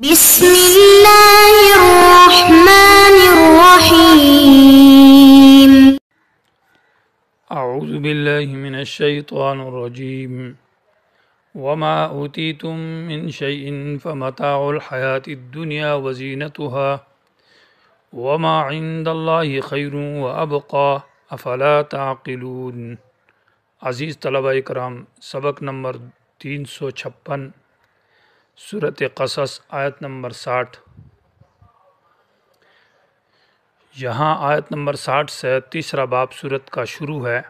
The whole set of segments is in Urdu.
بسم اللہ الرحمن الرحیم اعوذ باللہ من الشیطان الرجیم وما اوتیتم من شیء فمتاع الحیاة الدنیا وزینتها وما عند اللہ خیر وابقا افلا تعقلون۔ عزیز طلبہ اکرام، سبق نمبر 356، سورۃ قصص، آیت نمبر 60۔ یہاں آیت نمبر 60 سے تیسرا باب سورت کا شروع ہے،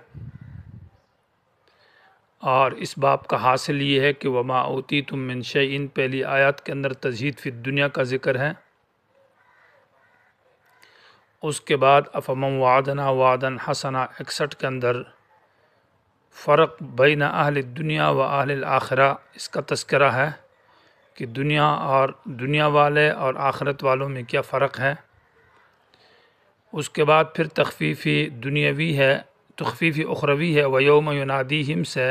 اور اس باب کا حاصل یہ ہے کہ وما اوتیتم من شیء، پہلی آیت کے اندر تزہید فی الدنیا کا ذکر ہے۔ اس کے بعد افمن وعدنا وعدا حسنا 61 کے اندر فرق بین اہل الدنیا و اہل الاخرہ، اس کا تذکرہ ہے کہ دنیا والے اور آخرت والوں میں کیا فرق ہے۔ اس کے بعد پھر تخفیفی دنیاوی ہے، تخفیفی اخروی ہے، ویوم ینادیہم سے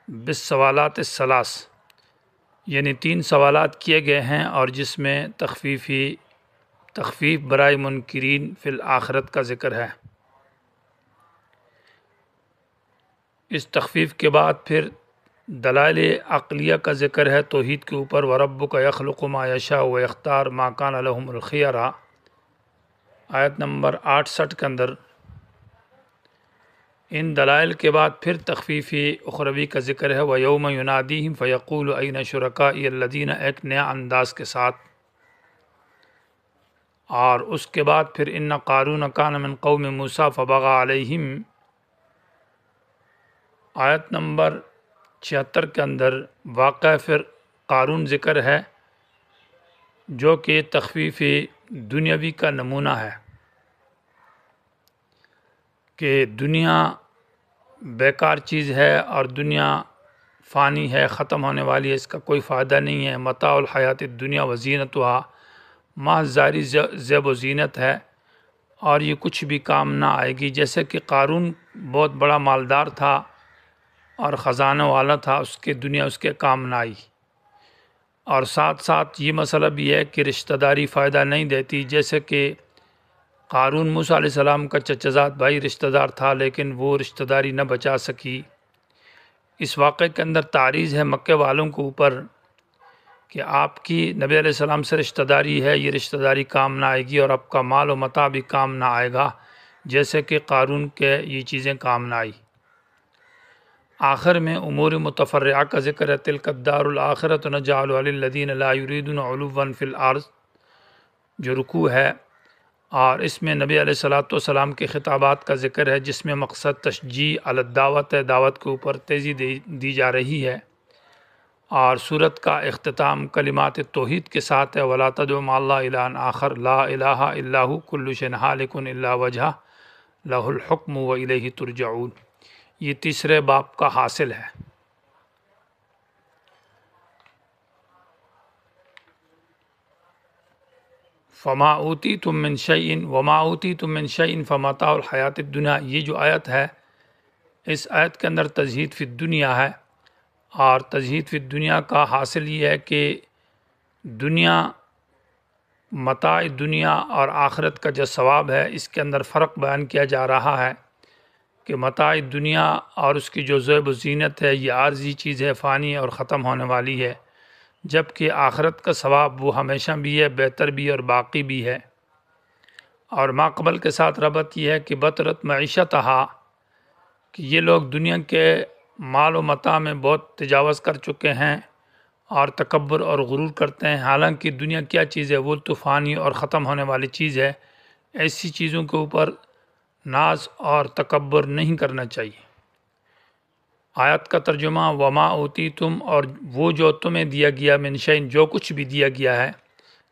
بالسوالات الثلاث، یعنی 3 سوالات کیے گئے ہیں، اور جس میں تخفیف برائے منکرین فی الآخرت کا ذکر ہے۔ اس تخفیف کے بعد پھر دلائل عقلیہ کا ذکر ہے توحید کے اوپر، وَرَبُّكَ يَخْلُقُ مَا يَشَاءُ وَيَخْتَارُ مَا كَانَ لَهُمُ الْخِيَرَةُ، آیت نمبر 68 کے اندر۔ ان دلائل کے بعد پھر تخفیفی اخروی کا ذکر ہے، وَيَوْمَ يُنَادِيهِمْ فَيَقُولُ أَيْنَ شُرَكَائِيَ الَّذِينَ، ایک نیا انداز کے ساتھ۔ اور اس کے بعد پھر إِنَّ قَارُونَ كَانَ مِن قَوْمِ مُوسَىٰ فَبَغَىٰ عَلَيْهِمْ، آیت نمبر 76 کے اندر واقعہ پھر قارون ذکر ہے، جو کہ تخفیف دنیاوی کا نمونہ ہے کہ دنیا بیکار چیز ہے، اور دنیا فانی ہے، ختم ہونے والی ہے، اس کا کوئی فائدہ نہیں ہے۔ متاع الحیات الدنیا وزینتها، محض ظاہری زیب و زینت ہے، اور یہ کچھ بھی کام نہ آئے گی۔ جیسے کہ قارون بہت بڑا مالدار تھا اور خزانہ والا تھا، اس کے دنیا اس کے کام نہ آئی۔ اور ساتھ ساتھ یہ مسئلہ بھی ہے کہ رشتہ داری فائدہ نہیں دیتی، جیسے کہ قارون موسیٰ علیہ السلام کا چچا زاد بھائی رشتہ دار تھا، لیکن وہ رشتہ داری نہ بچا سکی۔ اس واقعے کے اندر تعریض ہے مکے والوں کے اوپر کہ آپ کی نبی علیہ السلام سے رشتہ داری ہے، یہ رشتہ داری کام نہ آئے گی، اور آپ کا مال و متاع بھی کام نہ آئے گا، جیسے کہ قارون کے یہ چیزیں کام نہ آئی۔ آخر میں امور متفرعہ کا ذکر ہے، تلک الدار الآخرۃ نجعلها للذین لا یریدون علوا فی الارض، جو رکوع ہے، اور اس میں نبی علیہ السلام کے خطابات کا ذکر ہے، جس میں مقصد تشجیع علی الدعوت ہے، دعوت کے اوپر تیزی دی جا رہی ہے۔ اور سورت کا اختتام کلمات توحید کے ساتھ ہے، وَلَا تَدْعُ مَعَ اللَّهِ إِلَٰهًا آخَرَ لَا إِلَٰهَ إِلَّا هُوَ كُلُّ شَيْءٍ هَالِكٌ إِلَّا وَجْهَهُ لَهُ الْحُكْمُ وَإِلَيْهِ تُرْجَعُونَ۔ یہ تیسرے باب کا حاصل ہے۔ فَمَا أُوتِيتُم مِّن شَيْءٍ وَمَا أُوتِيتُم مِّن شَيْءٍ فَمَتَاعُ الْحَيَاةِ الدُّنْيَا، یہ جو آیت ہے، اس آیت کے اندر تزہید فی الدنیا ہے، اور تزہید فی الدنیا کا حاصل یہ ہے کہ دنیا، متاع دنیا اور آخرت کا جو ثواب ہے، اس کے اندر فرق بیان کیا جا رہا ہے کہ متاع دنیا اور اس کی جو زیب و زینت ہے، یہ عارضی چیز ہے، فانی اور ختم ہونے والی ہے، جبکہ آخرت کا ثواب وہ ہمیشہ بھی ہے، بہتر بھی اور باقی بھی ہے۔ اور ماقبل کے ساتھ ربط یہ ہے کہ بطرت معیشتہا، کہ یہ لوگ دنیا کے مال و متاع میں بہت تجاوز کر چکے ہیں اور تکبر اور غرور کرتے ہیں، حالانکہ دنیا کیا چیز ہے، وہ تو فانی اور ختم ہونے والی چیز ہے۔ ایسی چیزوں کے اوپر ناز اور تکبر نہیں کرنا چاہیے۔ آیت کا ترجمہ وما اوتیتم، اور وہ جو تمہیں دیا گیا، من شیء، جو کچھ بھی دیا گیا ہے،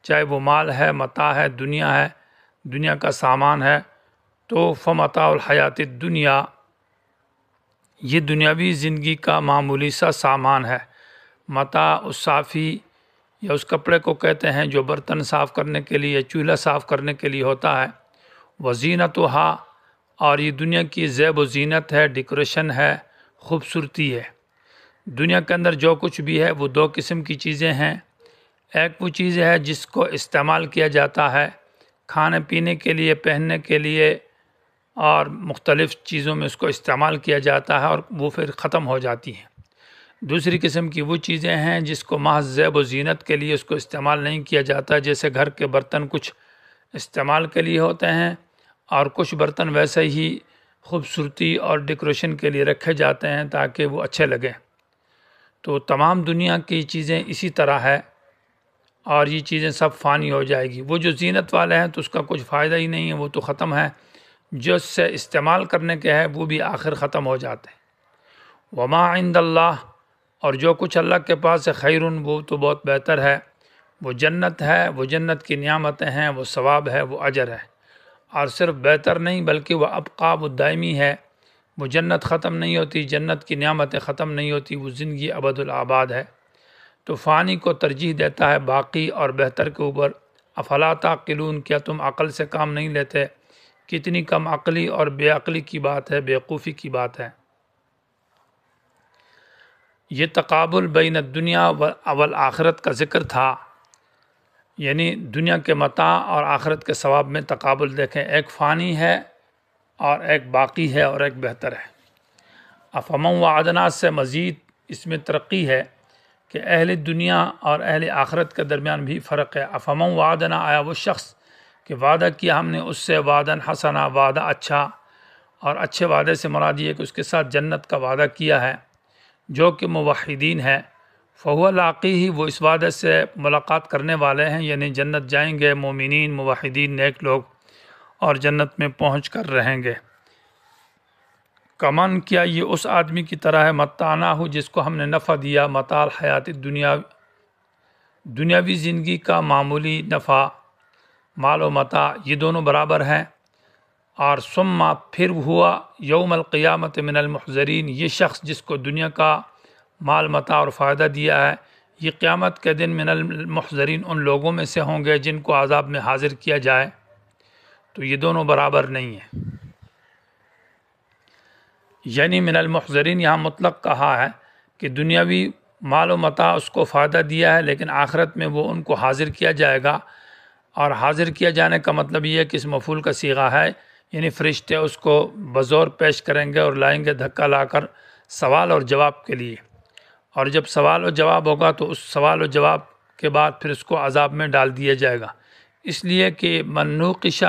چاہے وہ مال ہے، متاع ہے، دنیا کا سامان ہے، تو فمتاع الحیات الدنیا، یہ دنیاوی زندگی کا معمولی سا سامان ہے۔ متاع اس صافی یا اس کپڑے کو کہتے ہیں جو برتن صاف کرنے کے لیے، چولہا صاف کرنے کے لیے ہوتا ہے۔ وزینتها، اور یہ دنیا کی زیب و زینت ہے، ڈیکوریشن ہے، خوبصورتی ہے۔ دنیا کے اندر جو کچھ بھی ہے وہ 2 قسم کی چیزیں ہیں، ایک وہ چیز ہے جس کو استعمال کیا جاتا ہے کھانے پینے کے لیے، پہننے کے لیے اور مختلف چیزوں میں اس کو استعمال کیا جاتا ہے اور وہ پھر ختم ہو جاتی ہیں۔ دوسری قسم کی وہ چیزیں ہیں جس کو محض زیب و زینت کے لیے اس کو استعمال نہیں کیا جاتا، جیسے گھر کے برتن کچھ استعمال کے لیے ہوتے ہیں اور کچھ برتن ویسے ہی خوبصورتی اور ڈیکوریشن کے لیے رکھے جاتے ہیں تاکہ وہ اچھے لگیں۔ تو تمام دنیا کی چیزیں اسی طرح ہے اور یہ چیزیں سب فانی ہو جائے گی۔ وہ جو زینت والے ہیں تو اس کا کچھ فائدہ ہی نہیں ہے، وہ تو ختم ہے۔ جو اس سے استعمال کرنے کے ہے وہ بھی آخر ختم ہو جاتے ہیں۔ وما عند اللہ، اور جو کچھ اللہ کے پاس ہے، خیرن، وہ تو بہت بہتر ہے۔ وہ جنت ہے، وہ جنت کی نعمتیں ہیں، وہ ثواب ہے، وہ اجر ہے۔ اور صرف بہتر نہیں بلکہ وہ ابقا، وہ دائمی ہے۔ وہ جنت ختم نہیں ہوتی، جنت کی نعمتیں ختم نہیں ہوتی، وہ زندگی ابد الآباد ہے۔ تو فانی کو ترجیح دیتا ہے باقی اور بہتر کے اوپر۔ افلا تعقلون، کیا تم عقل سے کام نہیں لیتے؟ کتنی کم عقلی اور بے عقلی کی بات ہے، بیوقوفی کی بات ہے۔ یہ تقابل بین الدنیا والآخرت کا ذکر تھا، یعنی دنیا کے متاع اور آخرت کے ثواب میں تقابل دیکھیں، ایک فانی ہے اور ایک باقی ہے اور ایک بہتر ہے۔ افمن وعدنا سے مزید اس میں ترقی ہے کہ اہل دنیا اور اہل آخرت کے درمیان بھی فرق ہے۔ افمن وعدنا، آیا وہ شخص کہ وعدہ کیا ہم نے اس سے، وعدن حسنا، وعدہ اچھا، اور اچھے وعدے سے مراد یہ ہے کہ اس کے ساتھ جنت کا وعدہ کیا ہے، جو کہ موحدین ہے، فہو لاقیہ، وہ اس وعدے سے ملاقات کرنے والے ہیں، یعنی جنت جائیں گے مومنین، موحدین، نیک لوگ، اور جنت میں پہنچ کر رہیں گے۔ کمن، کیا یہ اس آدمی کی طرح ہے، متعنا ہو، جس کو ہم نے نفع دیا، متاع الحیات دنیاوی زندگی کا معمولی نفع، مال و متاع یہ دونوں برابر ہیں، اور ثم پھر ہوا یوم القیامت من المحضرین، یہ شخص جس کو دنیا کا مال متاع اور فائدہ دیا ہے، یہ قیامت کے دن من المحضرین ان لوگوں میں سے ہوں گے جن کو عذاب میں حاضر کیا جائے۔ تو یہ دونوں برابر نہیں ہیں، یعنی من المحضرین یہاں مطلق کہا ہے کہ دنیاوی مال و متاع اس کو فائدہ دیا ہے، لیکن آخرت میں وہ ان کو حاضر کیا جائے گا، اور حاضر کیا جانے کا مطلب یہ ہے کہ اس مفعول کا صیغہ ہے، یعنی فرشتے اس کو بزور پیش کریں گے اور لائیں گے دھکا لا کر سوال اور جواب کے لیے، اور جب سوال و جواب ہوگا تو اس سوال و جواب کے بعد پھر اس کو عذاب میں ڈال دیا جائے گا، اس لیے کہ من نوقش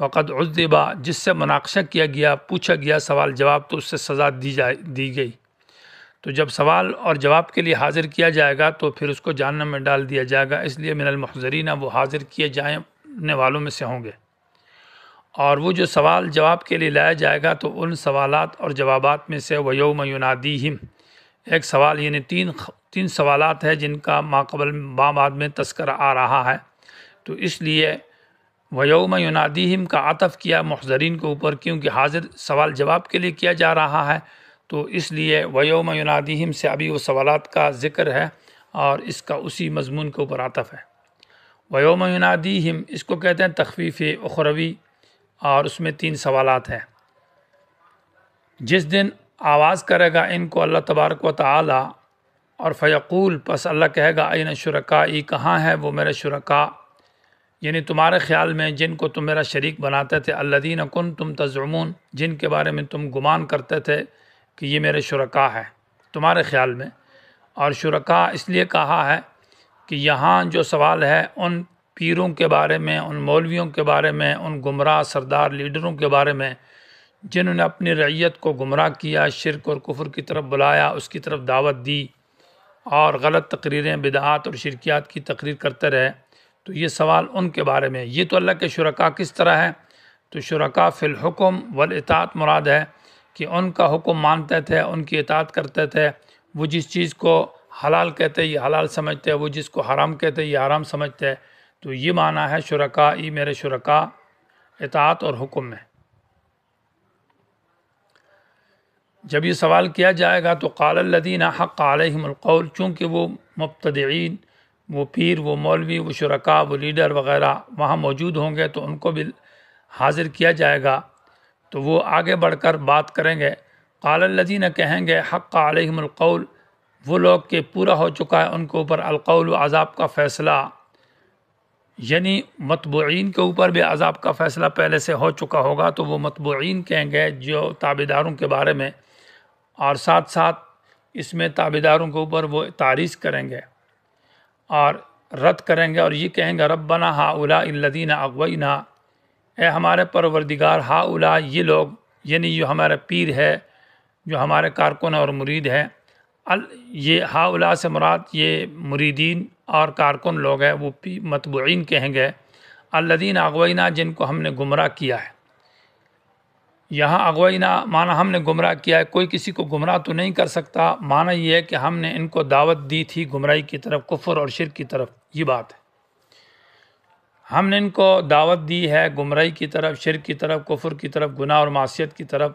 فقد عذب، جس سے مناقشہ کیا گیا، پوچھا گیا سوال جواب، تو اس سے سزا دی گئی۔ تو جب سوال اور جواب کے لیے حاضر کیا جائے گا تو پھر اس کو جہنم میں ڈال دیا جائے گا، اس لیے من المحضرین وہ حاضر کیے جانے والوں میں سے ہوں گے۔ اور وہ جو سوال جواب کے لیے لایا جائے گا تو ان سوالات اور جوابات میں سے وَيَوْمَ يُنَادِيهِمْ، ایک سوال، یعنی تین سوالات ہیں جن کا ماقبل بعد میں تذکرہ آ رہا ہے، تو اس لیے وَيَوْمَ يُنَادِيهِمْ کا عطف کیا محضرین کے اوپر، کیونکہ حاضر سوال جواب کے لیے کیا جا رہا ہے، تو اس لیے وَيَوْمَ يُنَادِيهِمْ سے ابھی وہ سوالات کا ذکر ہے اور اس کا اسی مضمون کے اوپر عطف ہے۔ وَيَوْمَ يُنَادِيهِمْ اس کو کہتے ہیں تخفیف اخروی، اور اس میں تین سوالات ہیں۔ جس دن آواز کرے گا ان کو اللہ تبارک و تعالی، اور فیقول، پس اللہ کہے گا این شرکائی، کہاں ہے وہ میرے شرکاء، یعنی تمہارے خیال میں جن کو تم میرا شریک بناتے تھے، الذین کنتم تزعمون، جن کے بارے میں تم گمان کرتے تھے کہ یہ میرے شرکاء ہے تمہارے خیال میں۔ اور شرکاء اس لیے کہا ہے کہ یہاں جو سوال ہے ان پیروں کے بارے میں، ان مولویوں کے بارے میں، ان گمراہ سردار لیڈروں کے بارے میں جنہوں نے اپنی رعیت کو گمراہ کیا، شرک اور کفر کی طرف بلایا، اس کی طرف دعوت دی، اور غلط تقریریں، بدعات اور شرکیات کی تقریر کرتے رہے، تو یہ سوال ان کے بارے میں۔ یہ تو اللہ کے شرکاء کس طرح ہے؟ تو شرکاء فی الحکم والاطاعت مراد ہے کہ ان کا حکم مانتے تھے، ان کی اطاعت کرتے تھے، وہ جس چیز کو حلال کہتے یہ حلال سمجھتے، وہ جس کو حرام کہتے یہ حرام سمجھتے، تو یہ معنی ہے شرکاء، یہ میرے شرکاء اطاعت اور حکم میں۔ جب یہ سوال کیا جائے گا تو قال الذین حق علیہم القول، چونکہ وہ مبتدعین، وہ پیر، وہ مولوی، وہ شرکاء، وہ لیڈر وغیرہ وہاں موجود ہوں گے تو ان کو بھی حاضر کیا جائے گا، تو وہ آگے بڑھ کر بات کریں گے۔ قال الذین کہیں گے حق علیہم القول، وہ لوگ کہ پورا ہو چکا ہے ان کے اوپر القول و عذاب کا فیصلہ، یعنی متبوعین کے اوپر بھی عذاب کا فیصلہ پہلے سے ہو چکا ہوگا، تو وہ متبوعین کہیں گے جو تابعداروں کے بارے میں، اور ساتھ ساتھ اس میں تابعداروں کے اوپر وہ تعریض کریں گے اور رد کریں گے، اور یہ کہیں گے ربنا ہؤلاء الذین اغوینا، اے ہمارے پروردگار ہؤلاء یہ لوگ، یعنی جو ہمارا پیر ہے، جو ہمارے کارکن اور مرید ہے، یہ ہؤلاء سے مراد یہ مریدین اور کارکن لوگ ہیں، وہ متبوعین کہیں گے الذین اغوینا، جن کو ہم نے گمراہ کیا ہے۔ یہاں اغوینا معنی ہم نے گمراہ کیا ہے، کوئی کسی کو گمراہ تو نہیں کر سکتا، معنی یہ ہے کہ ہم نے ان کو دعوت دی تھی گمراہی کی طرف، کفر اور شرک کی طرف، یہ بات ہے۔ ہم نے ان کو دعوت دی ہے گمراہی کی طرف، شرک کی طرف، کفر کی طرف، گناہ اور معصیت کی طرف۔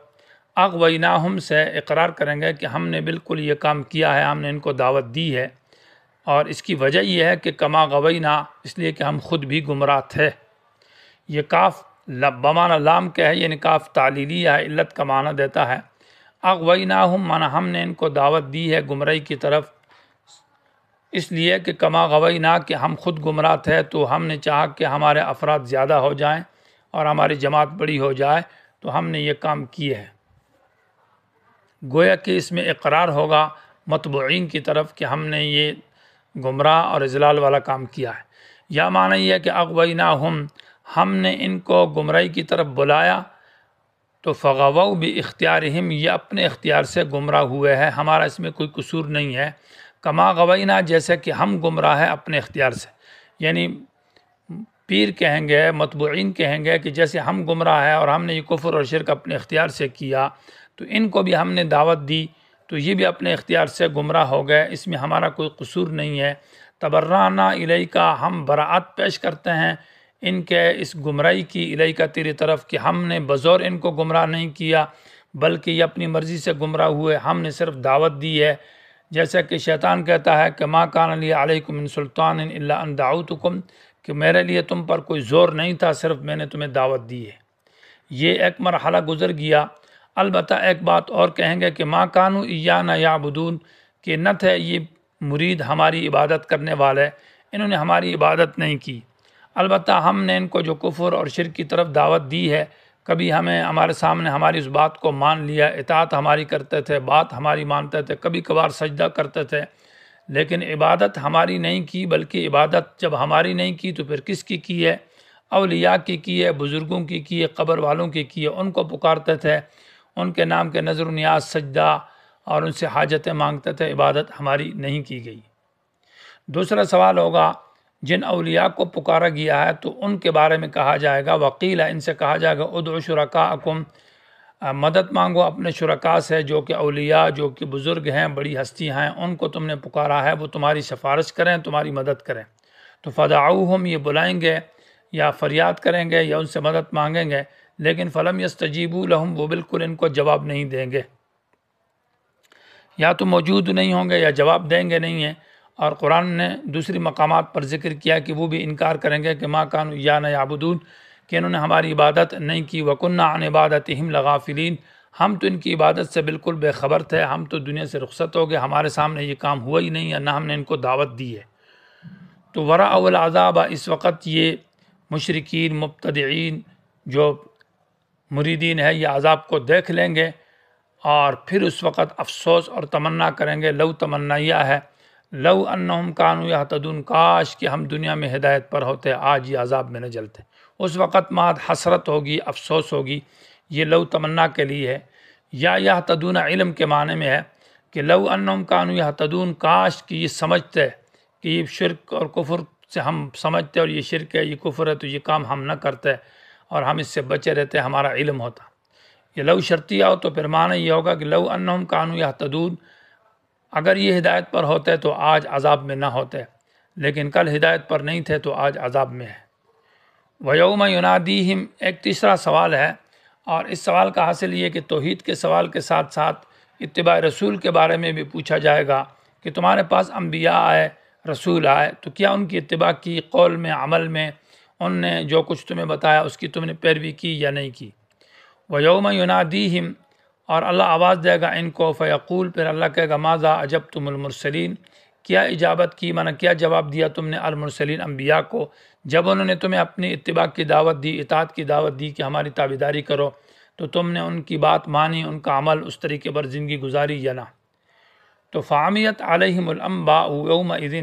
اغویناہم سے اقرار کریں گے کہ ہم نے بالکل یہ کام کیا ہے، ہم نے ان کو دعوت دی ہے، اور اس کی وجہ یہ ہے کہ کما غوینا، اس لیے کہ ہم خود بھی گمراہ تھے۔ یہ کاف بمعنی لام کا ہے، یعنی کاف تعلیلیہ ہے، علت کا معنی دیتا ہے۔ اغویناہم معنی ہم نے ان کو دعوت دی ہے گمراہی کی طرف، اس لیے کہ کما غوینا کہ ہم خود گمراہ تھے، تو ہم نے چاہا کہ ہمارے افراد زیادہ ہو جائیں اور ہماری جماعت بڑی ہو جائے، تو ہم نے یہ کام کیے ہیں۔ گویا کہ اس میں اقرار ہوگا متبوعین کی طرف کہ ہم نے یہ گمراہ اور اضلال والا کام کیا ہے۔ یا معنی یہ ہے کہ اغویناہم، ہم نے ان کو گمراہی کی طرف بلایا، تو فغووا باختیارہم، یہ اپنے اختیار سے گمراہ ہوئے ہیں، ہمارا اس میں کوئی قصور نہیں ہے۔ کما غوینا، جیسے کہ ہم گمراہ ہیں اپنے اختیار سے، یعنی پیر کہیں گے، متبوعین کہیں گے کہ جیسے ہم گمراہ ہیں اور ہم نے یہ کفر اور شرک اپنے اختیار سے کیا، تو ان کو بھی ہم نے دعوت دی تو یہ بھی اپنے اختیار سے گمراہ ہو گئے، اس میں ہمارا کوئی قصور نہیں ہے۔ تبرأنا الیک، ہم براعت پیش کرتے ہیں ان کے اس گمراہی کی، الیک تیری طرف، کہ ہم نے بزور ان کو گمراہ نہیں کیا بلکہ یہ اپنی مرضی سے گمراہ ہوئے، ہم نے صرف دعوت دی ہے۔ جیسا کہ شیطان کہتا ہے کہ ما کان لی علیکم من سلطان الا ان دعوتکم، کہ میرے لیے تم پر کوئی زور نہیں تھا، صرف میں نے تمہیں دعوت دی ہے۔ یہ ایک مرحلہ گزر گیا۔ البتہ ایک بات اور کہیں گے کہ ما کانوا ایانا یعبدون، کہ نہ تھے یہ مرید ہماری عبادت کرنے والے، انہوں نے ہماری عبادت نہیں کی۔ البتہ ہم نے ان کو جو کفر اور شرک کی طرف دعوت دی ہے، کبھی ہمارے سامنے ہماری اس بات کو مان لیا، اطاعت ہماری کرتے تھے، بات ہماری مانتے تھے، کبھی کبھار سجدہ کرتے تھے، لیکن عبادت ہماری نہیں کی، بلکہ عبادت جب ہماری نہیں کی تو پھر کس کی ہے؟ اولیاء کی ہے، بزرگوں کی ہے، قبر والوں کی ہے، ان کو پکارتے تھے، ان کے نام کے نظر و نیاز، سجدہ اور ان سے حاجتیں مانگتے تھے، عبادت ہماری نہیں کی گئی۔ دوسرا سوال ہوگا، جن اولیاء کو پکارا گیا ہے تو ان کے بارے میں کہا جائے گا، وقیل، ان سے کہا جائے گا ادعوا شرکاءکم، مدد مانگو اپنے شرکاء سے، جو کہ اولیاء، جو کہ بزرگ ہیں، بڑی ہستیاں ہیں، ان کو تم نے پکارا ہے، وہ تمہاری سفارش کریں، تمہاری مدد کریں۔ تو فدعوہم، یہ بلائیں گے یا فریاد کریں گے یا ان سے مدد مانگیں گے، لیکن فلم یستجیبوا لہم، وہ بالکل ان کو جواب نہیں دیں گے، یا تو موجود نہیں ہوں گے یا جواب دیں گے نہیں ہیں۔ اور قرآن نے دوسری مقامات پر ذکر کیا کہ وہ بھی انکار کریں گے کہ ما کانوا ایانا یعبدون، کہ انہوں نے ہماری عبادت نہیں کی، وَكُنَّا عَنْ عِبَادَتِهِمْ لَغَافِلِينَ، ہم تو ان کی عبادت سے بالکل بے خبر تھے، ہم تو دنیا سے رخصت ہو گئے، ہمارے سامنے یہ کام ہوا ہی نہیں ہے، نہ ہم نے ان کو دعوت دی ہے۔ تو وَرَأَوُا الْعَذَابَ، اس وقت یہ مشرکین، مبتدعین، جو مریدین ہے، یہ عذاب کو دیکھ لیں گے، اور پھر اس وقت افسوس اور تمنا کریں گے، لو تمنیہ ہے، لو انہم کانوا یہتدون، کاش کہ ہم دنیا میں ہدایت پر ہوتے، آج یہ عذاب میں نہ جلتے۔ اس وقت ماد حسرت ہوگی، افسوس ہوگی، یہ لو تمنا کے لیے ہے۔ یا یہتدون علم کے معنی میں ہے کہ لو انہم کانوا یہتدون، کاش کہ یہ سمجھتے کہ یہ شرک اور کفر سے ہم سمجھتے اور یہ شرک ہے، یہ کفر ہے، تو یہ کام ہم نہ کرتے اور ہم اس سے بچے رہتے، ہمارا علم ہوتا۔ یہ لو شرطیہ ہو تو پھر معنی یہ ہوگا کہ لو انہم کانوا یہتدون، اگر یہ ہدایت پر ہوتے تو آج عذاب میں نہ ہوتے، لیکن کل ہدایت پر نہیں تھے تو آج عذاب میں ہے۔ وَيَوْمَ يُنَادِيهِمْ، ایک تیسرا سوال ہے، اور اس سوال کا حاصل یہ کہ توحید کے سوال کے ساتھ ساتھ اتباع رسول کے بارے میں بھی پوچھا جائے گا کہ تمہارے پاس انبیاء آئے، رسول آئے، تو کیا ان کی اتباع کی، قول میں، عمل میں، ان نے جو کچھ تمہیں بتایا اس کی تم نے پیروی کی یا نہیں کی۔ وَيَوْمَ يُنَادِيهِمْ، اور اللہ آواز دے گا ان کو، فیقول پھر اللہ کہے گا ماذا اجبتم المرسلین، کیا اجابت کی، مانا کیا جواب دیا تم نے المرسلین انبیاء کو جب انہوں نے تمہیں اپنی اتباع کی دعوت دی، اطاعت کی دعوت دی کہ ہماری تابعداری کرو، تو تم نے ان کی بات مانی، ان کا عمل اس طریقے پر زندگی گزاری یا نہ؟ تو فعمیت علیہم الانباء یومئذ،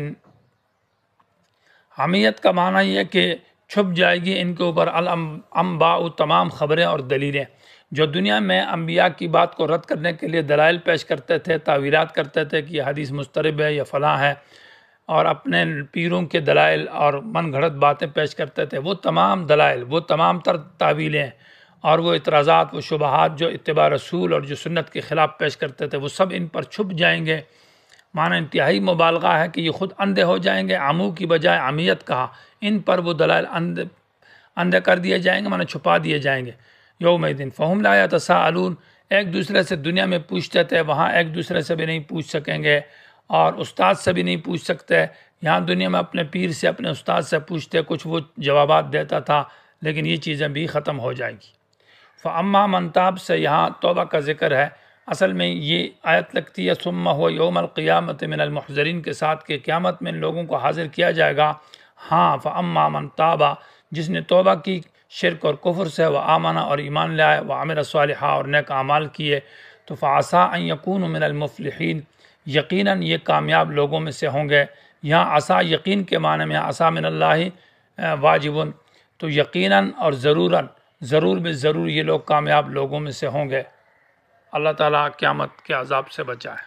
حمیت کا معنی یہ کہ چھپ جائے گی ان کے اوپر الانباء، تمام خبریں اور دلیلیں۔ جو دنیا میں انبیاء کی بات کو رد کرنے کے لیے دلائل پیش کرتے تھے، تعویلات کرتے تھے کہ یہ حدیث مضطرب ہے یا فلاں ہے، اور اپنے پیروں کے دلائل اور من گھڑت باتیں پیش کرتے تھے، وہ تمام دلائل، وہ تمام تر تعویلیں اور وہ اعتراضات، وہ شبہات جو اتباع رسول اور جو سنت کے خلاف پیش کرتے تھے، وہ سب ان پر چھپ جائیں گے۔ معنی انتہائی مبالغہ ہے کہ یہ خود اندھے ہو جائیں گے، عمو کی بجائے عمیت کہا، ان پر وہ دلائل اندھے کر دیے جائیں گے، معنی چھپا دیے جائیں گے۔ یومئذ فہم لا یتساءلون، ایک دوسرے سے دنیا میں پوچھتے تھے، وہاں ایک دوسرے سے بھی نہیں پوچھ سکیں گے، اور استاد سے بھی نہیں پوچھ سکتے۔ یہاں دنیا میں اپنے پیر سے، اپنے استاد سے پوچھتے، کچھ وہ جوابات دیتا تھا، لیکن یہ چیزیں بھی ختم ہو جائیں گی۔ فاما من تاب سے یہاں توبہ کا ذکر ہے، اصل میں یہ آیت لگتی ہے ثم هو یوم القیامت من المحضرین کے ساتھ، کہ قیامت میں ان لوگوں کو حاضر کیا جائے گا۔ ہاں فاما من تابہ، جس نے توبہ کی شرک اور کفر سے، وہ آمنہ اور ایمان لائے، وہ عمل صالحہ اور نیک اعمال کیے، تو فعسیٰ ان یکون من المفلحین، یقیناً یہ کامیاب لوگوں میں سے ہوں گے۔ یہاں عسیٰ یقین کے معنی میں، عسیٰ من اللہ واجبن، تو یقیناً اور ضرور بھی ضرور یہ لوگ کامیاب لوگوں میں سے ہوں گے۔ اللہ تعالیٰ قیامت کے عذاب سے بچائے۔